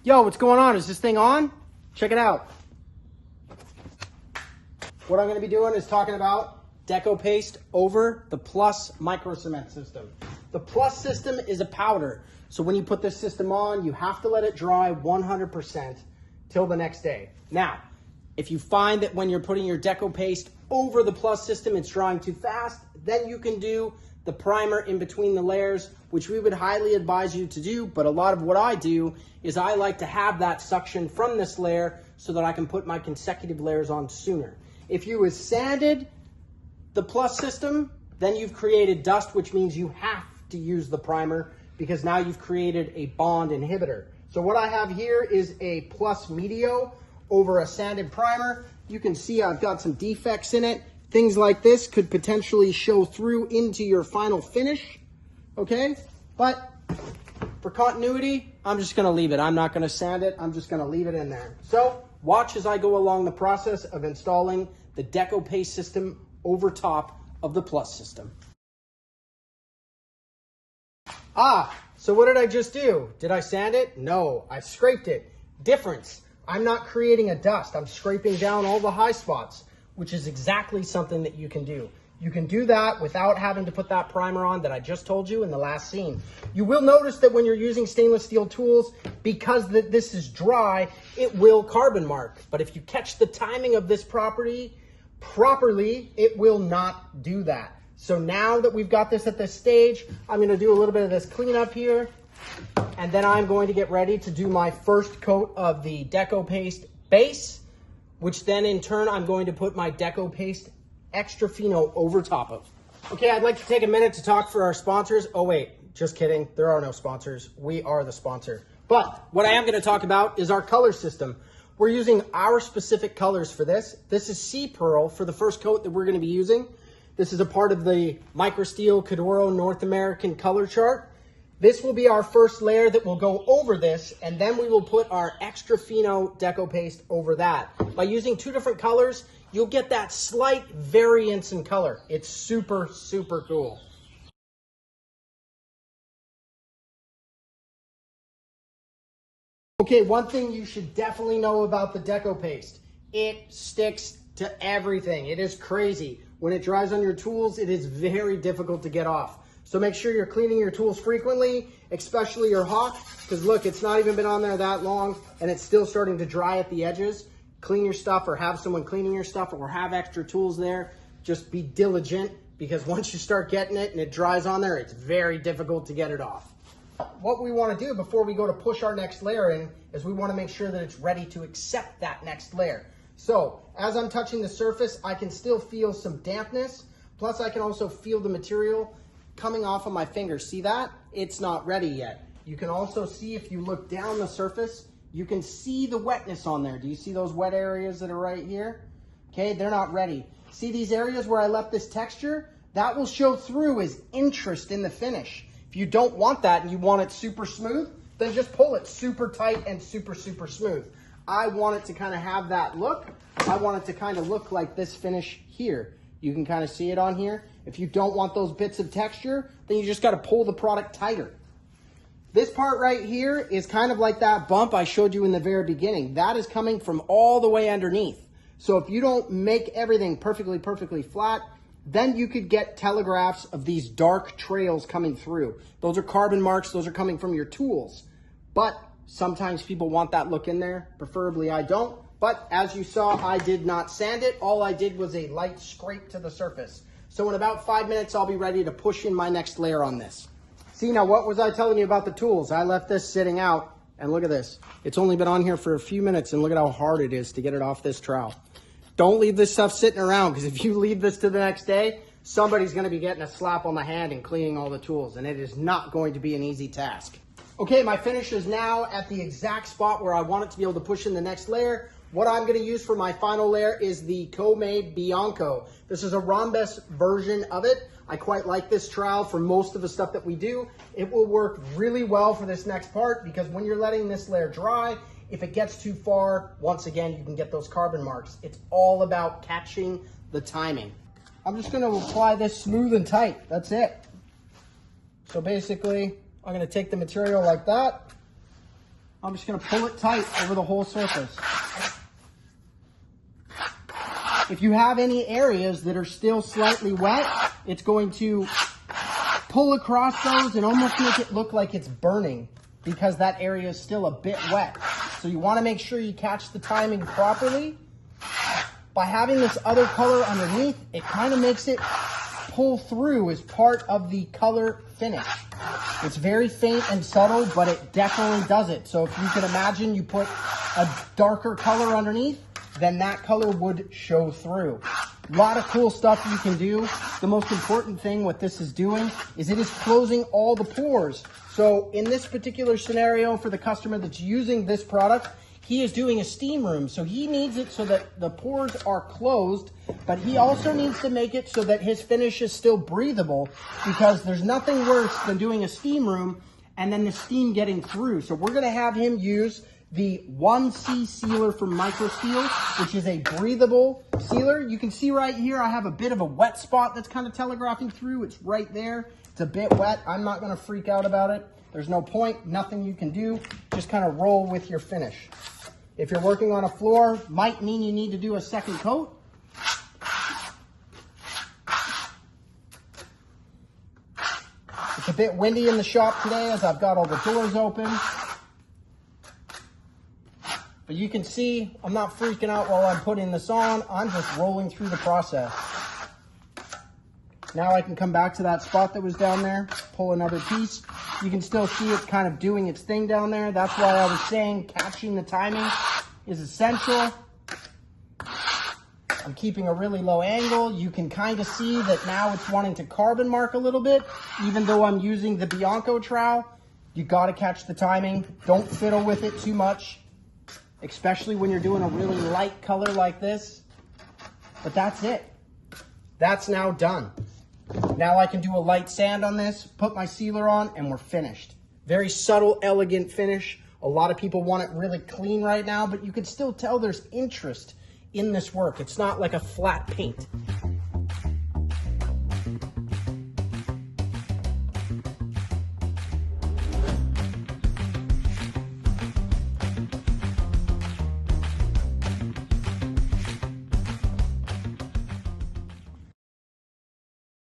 Yo, what's going on? Is this thing on? Check it out. What I'm going to be doing is talking about Deco Paste over the Plus micro cement system. The Plus system is a powder. So when you put this system on, you have to let it dry 100% till the next day. Now, if you find that when you're putting your Deco Paste over the Plus system, it's drying too fast, then you can do the primer in between the layers, which we would highly advise you to do. But a lot of what I do is I like to have that suction from this layer so that I can put my consecutive layers on sooner. If you have sanded the Plus system, then you've created dust, which means you have to use the primer because now you've created a bond inhibitor. So what I have here is a Plus Medio over a sanded primer. You can see I've got some defects in it. Things like this could potentially show through into your final finish, okay? But for continuity, I'm just gonna leave it. I'm not gonna sand it, I'm just gonna leave it in there. So watch as I go along the process of installing the Deco Paste system over top of the Plus system. So what did I just do? Did I sand it? No, I scraped it. Difference, I'm not creating a dust. I'm scraping down all the high spots, which is exactly something that you can do. You can do that without having to put that primer on that I just told you in the last scene. You will notice that when you're using stainless steel tools, because this is dry, it will carbon mark. But if you catch the timing of this property properly, it will not do that. So now that we've got this at this stage, I'm gonna do a little bit of this cleanup here, and then I'm going to get ready to do my first coat of the Deco Paste base, which then in turn, I'm going to put my Deco Paste Extra Fino over top of. Okay, I'd like to take a minute to talk for our sponsors. Oh wait, just kidding. There are no sponsors. We are the sponsor. But what I am gonna talk about is our color system. We're using our specific colors for this. This is Sea Pearl for the first coat that we're gonna be using. This is a part of the Microestil Cadoro North American color chart. This will be our first layer that will go over this, and then we will put our Extra Fino Deco Paste over that. By using two different colors, you'll get that slight variance in color. It's super, super cool. Okay, one thing you should definitely know about the Deco Paste. It sticks to everything. It is crazy. When it dries on your tools, it is very difficult to get off. So make sure you're cleaning your tools frequently, especially your hawk, because look, it's not even been on there that long and it's still starting to dry at the edges. Clean your stuff or have someone cleaning your stuff or have extra tools there. Just be diligent because once you start getting it and it dries on there, it's very difficult to get it off. What we want to do before we go to push our next layer in is we want to make sure that it's ready to accept that next layer. So as I'm touching the surface, I can still feel some dampness. Plus I can also feel the material coming off of my fingers. See that? It's not ready yet. You can also see if you look down the surface, you can see the wetness on there. Do you see those wet areas that are right here? Okay, they're not ready. See these areas where I left this texture? That will show through as interest in the finish. If you don't want that and you want it super smooth, then just pull it super tight and super, super smooth. I want it to kind of have that look. I want it to kind of look like this finish here. You can kind of see it on here. If you don't want those bits of texture, then you just got to pull the product tighter. This part right here is kind of like that bump I showed you in the very beginning. That is coming from all the way underneath. So if you don't make everything perfectly flat, then you could get telegraphs of these dark trails coming through. Those are carbon marks. Those are coming from your tools. But sometimes people want that look in there. Preferably I don't. But as you saw, I did not sand it. All I did was a light scrape to the surface. So in about 5 minutes, I'll be ready to push in my next layer on this. See, now what was I telling you about the tools? I left this sitting out, and look at this. It's only been on here for a few minutes, and look at how hard it is to get it off this trowel. Don't leave this stuff sitting around, because if you leave this to the next day, somebody's going to be getting a slap on the hand and cleaning all the tools, and it is not going to be an easy task. Okay, my finish is now at the exact spot where I want it to be able to push in the next layer. What I'm going to use for my final layer is the Co-Made Bianco. This is a rhombus version of it. I quite like this trowel for most of the stuff that we do. It will work really well for this next part because when you're letting this layer dry, if it gets too far, once again, you can get those carbon marks. It's all about catching the timing. I'm just going to apply this smooth and tight. That's it. So basically, I'm going to take the material like that. I'm just gonna pull it tight over the whole surface. If you have any areas that are still slightly wet, it's going to pull across those and almost make it look like it's burning because that area is still a bit wet. So you wanna make sure you catch the timing properly. By having this other color underneath, it kind of makes it pull through as part of the color finish. It's very faint and subtle, but it definitely does it. So if you can imagine you put a darker color underneath, then that color would show through. A lot of cool stuff you can do. The most important thing what this is doing is it is closing all the pores. So in this particular scenario for the customer that's using this product, he is doing a steam room. So he needs it so that the pores are closed, but he also needs to make it so that his finish is still breathable, because there's nothing worse than doing a steam room and then the steam getting through. So we're gonna have him use the 1C sealer from Microestil, which is a breathable sealer. You can see right here, I have a bit of a wet spot that's kind of telegraphing through. It's right there. It's a bit wet. I'm not gonna freak out about it. There's no point, nothing you can do. Just kind of roll with your finish. If you're working on a floor, might mean you need to do a second coat. It's a bit windy in the shop today as I've got all the doors open. But you can see I'm not freaking out while I'm putting this on. I'm just rolling through the process. Now I can come back to that spot that was down there, pull another piece. You can still see it's kind of doing its thing down there. That's why I was saying catching the timing is essential. I'm keeping a really low angle. You can kind of see that now it's wanting to carbon mark a little bit. Even though I'm using the Bianco trowel, you gotta catch the timing. Don't fiddle with it too much, especially when you're doing a really light color like this. But that's it. That's now done. Now I can do a light sand on this, put my sealer on, and we're finished. Very subtle, elegant finish. A lot of people want it really clean right now, but you can still tell there's interest in this work. It's not like a flat paint.